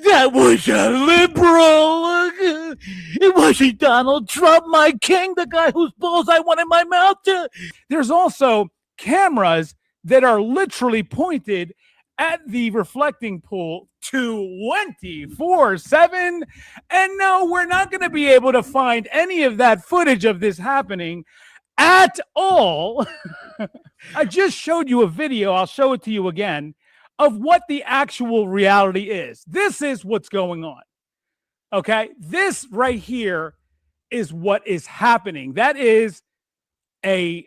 That was a liberal. It wasn't Donald Trump, my king, the guy whose balls I want in my mouth. There's also cameras that are literally pointed at the reflecting pool 24/7. And no, we're not going to be able to find any of that footage of this happening at all. I just showed you a video. I'll show it to you again of what the actual reality is. This is what's going on. Okay. This right here is what is happening. That is a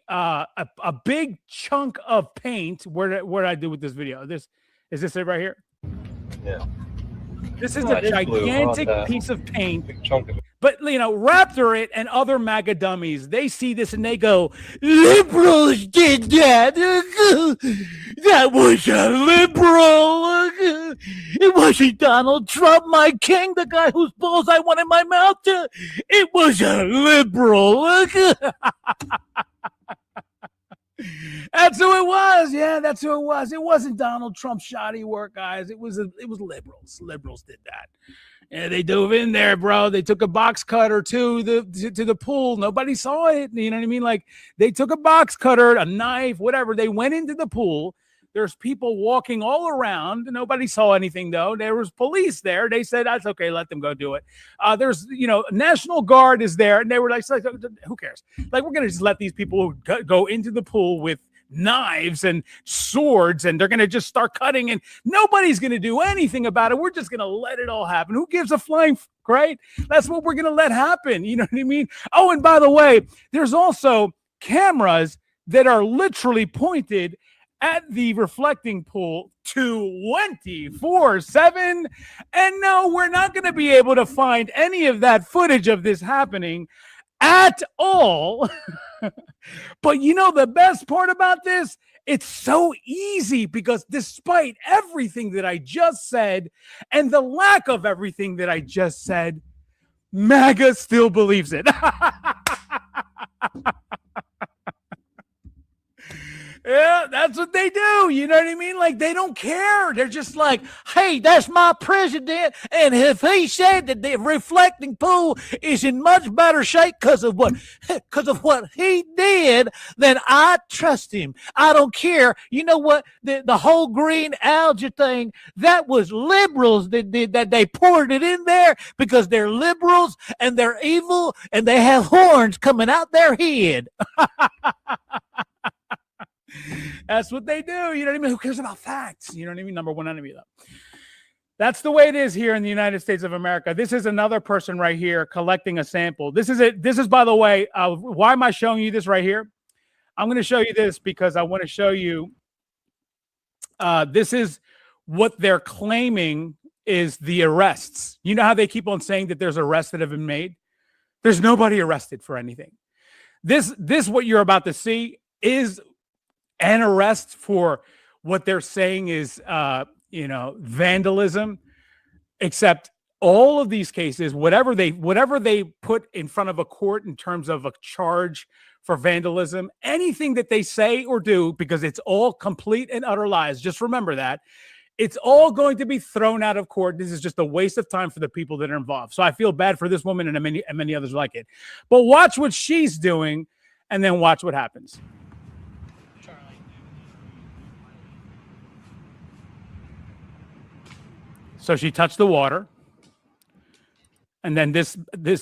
big chunk of paint. Where did I do with this video? Is this it right here? Yeah. This is a gigantic piece of paint. Big chunk of it. But, Raptor It and other MAGA dummies, they see this and they go, liberals did that. That was a liberal. It wasn't Donald Trump, my king, the guy whose balls I want in my mouth. It was a liberal. That's who it was. Yeah, that's who it was. It wasn't Donald Trump's shoddy work, guys. It was liberals. Liberals did that. Yeah, they dove in there, bro. They took a box cutter to the pool. Nobody saw it. You know what I mean? Like, they took a box cutter, a knife, whatever. They went into the pool. There's people walking all around. Nobody saw anything, though. There was police there. They said, that's okay. Let them go do it. There's, National Guard is there. And they were like, who cares? Like, we're going to just let these people go into the pool with knives and swords, and they're going to just start cutting, and nobody's going to do anything about it. We're just going to let it all happen. Who gives a flying right? That's what we're going to let happen. You know what I mean? Oh, and by the way, there's also cameras that are literally pointed at the reflecting pool 24/7. And no, we're not going to be able to find any of that footage of this happening at all. But the best part about this, it's so easy, because despite everything that I just said and the lack of everything that I just said, MAGA still believes it. Yeah, that's what they do. You know what I mean? Like, they don't care. They're just like, hey, that's my president. And if he said that the reflecting pool is in much better shape because of what he did, then I trust him. I don't care. You know what? The whole green algae thing, that was liberals that did that. They poured it in there because they're liberals and they're evil and they have horns coming out their head. That's what they do. You know what I mean? Who cares about facts? You know what I mean? Number one enemy, though. That's the way it is here in the United States of America. This is another person right here collecting a sample. This is it. This is, by the way, why am I showing you this right here? I'm going to show you this because I want to show you. This is what they're claiming is the arrests. You know how they keep on saying that there's arrests that have been made? There's nobody arrested for anything. This what you're about to see is an arrest for what they're saying is, vandalism, except all of these cases, whatever they put in front of a court in terms of a charge for vandalism, anything that they say or do, because it's all complete and utter lies. Just remember that. It's all going to be thrown out of court. This is just a waste of time for the people that are involved. So I feel bad for this woman and many others like it. But watch what she's doing and then watch what happens. So she touched the water. And then this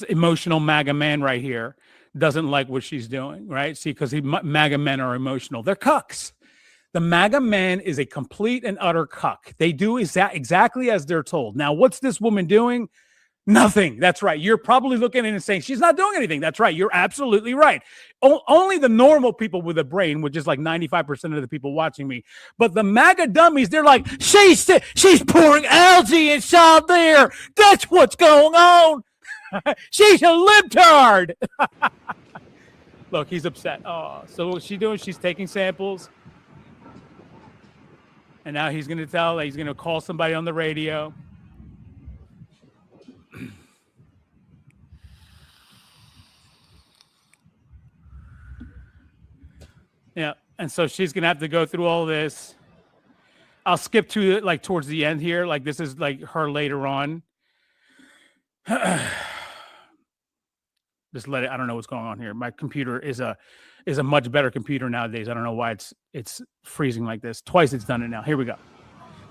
emotional MAGA man right here doesn't like what she's doing, right? See, because MAGA men are emotional. They're cucks. The MAGA man is a complete and utter cuck. They do exactly as they're told. Now, what's this woman doing? Nothing. That's right. You're probably looking at it and saying, she's not doing anything. That's right. You're absolutely right. Only the normal people with a brain, which is like 95% of the people watching me. But the MAGA dummies, they're like, she's pouring algae inside there. That's what's going on. She's a libtard. Look, he's upset. Oh, so what's she doing? She's taking samples. And now he's going to call somebody on the radio. Yeah, and so she's going to have to go through all this. I'll skip to like towards the end here. Like this is like her later on. Just let it. I don't know what's going on here. My computer is a much better computer nowadays. I don't know why it's freezing like this. Twice it's done it now. Here we go.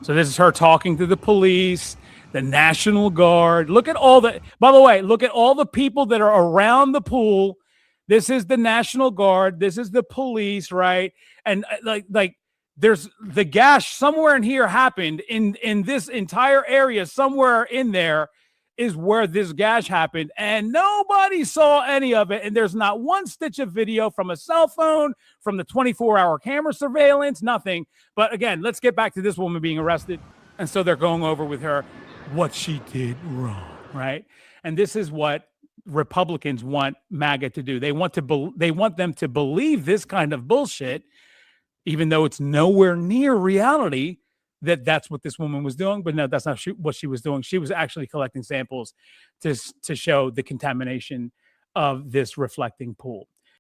So this is her talking to the police, the National Guard. Look at all the, by the way, look at all the people that are around the pool. This is the National Guard. This is the police, right? And like there's the gash somewhere in here happened in this entire area. Somewhere in there is where this gash happened, and nobody saw any of it. And there's not one stitch of video from a cell phone, from the 24-hour camera surveillance, nothing. But again, let's get back to this woman being arrested. And so they're going over with her what she did wrong, right? And this is what Republicans want MAGA to do. They want them to believe this kind of bullshit, even though it's nowhere near reality. That's what this woman was doing, but no, that's not what she was doing. She was actually collecting samples to show the contamination of this reflecting pool.